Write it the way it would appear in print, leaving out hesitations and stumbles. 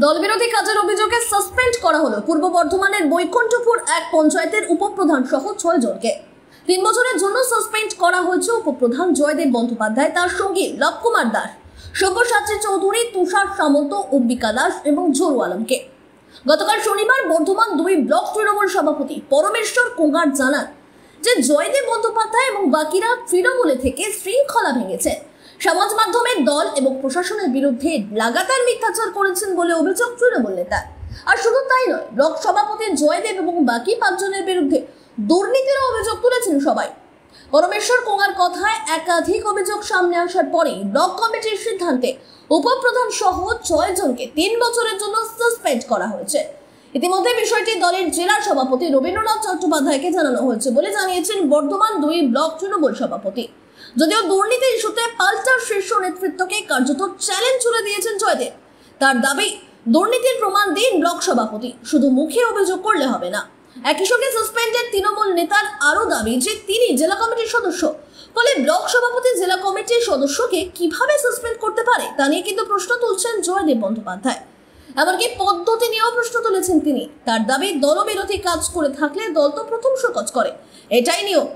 দলবিরোধী কাজের অভিযোগে সাসপেন্ড করা হলো পূর্ব বর্ধমানের বৈকুণ্ঠপুর এক পঞ্চায়েতের উপপ্রধান সহ 6 জনকে। 3 বছরের জন্য সাসপেন্ড করা হয়েছে উপপ্রধান জয়দেব বন্দ্যোপাধ্যায়, তার সঙ্গী লবকুমার দাস, সব্যসাচী চৌধুরী, তুষার সামন্ত, অম্বিকা দাস এবং ঝরু আলমকে। গতকাল শনিবার বর্ধমান 2 ব্লক তৃণমূল সভাপতি পরমেশ্বর কোঙ্গার জানান যে জয়দেব বন্দ্যোপাধ্যায় এবং বাকিরা তৃণমূলে থেকে শৃঙ্খলা ভেঙেছে, সমাজ মাধ্যমের দল এবং প্রশাসনের বিরুদ্ধে লাগাতার মিথ্যাচার করেছেন বলে অভিযোগ তৃণমূল নেতা। আর শুধু তাই নয়, ব্লক সভাপতি জয়দেব এবং বাকি 5 জনের বিরুদ্ধে দুর্নীতির অভিযোগ তুলেছেন সবাই। পরমেশ্বর কোঙ্গার কথায় একাধিক অভিযোগ সামনে আসার পরে ব্লক কমিটির সিদ্ধান্তে উপপ্রধান সহ 6 জনকে 3 বছরের জন্য সাসপেন্ড করা হয়েছে। ইতিমধ্যে বিষয়টি দলের জেলা সভাপতি রবীন্দ্রনাথ চট্টোপাধ্যায়কে জানানো হয়েছে বলে জানিয়েছেন বর্ধমান 2 ব্লক তৃণমূল সভাপতি। যদিও দুর্নীতি ইস্যুতে পাল্টা শীর্ষ নেতৃত্বকে কার্যত চ্যালেঞ্জ ছুড়ে দিয়েছেন জয়দেব। তার দাবি, দুর্নীতির প্রমাণ দিন ব্লক সভাপতি, শুধু মুখে অভিযোগ করলে হবে না। একই সঙ্গে সাসপেন্ডেড তৃণমূল নেতার আরও দাবি যে তিনি জেলা কমিটির সদস্য, ফলে ব্লক সভাপতি জেলা কমিটির সদস্যকে কিভাবে সাসপেন্ড করতে পারে তা নিয়ে কিন্তু প্রশ্ন তুলছেন জয়দেব বন্দ্যোপাধ্যায়। এমনকি পদ্ধতি নিয়েও প্রশ্ন তুলেছেন তিনি। তার দাবি, দলবিরোধী কাজ করে থাকলে দল তো প্রথম শোকজ করে, এটাই নিয়ম।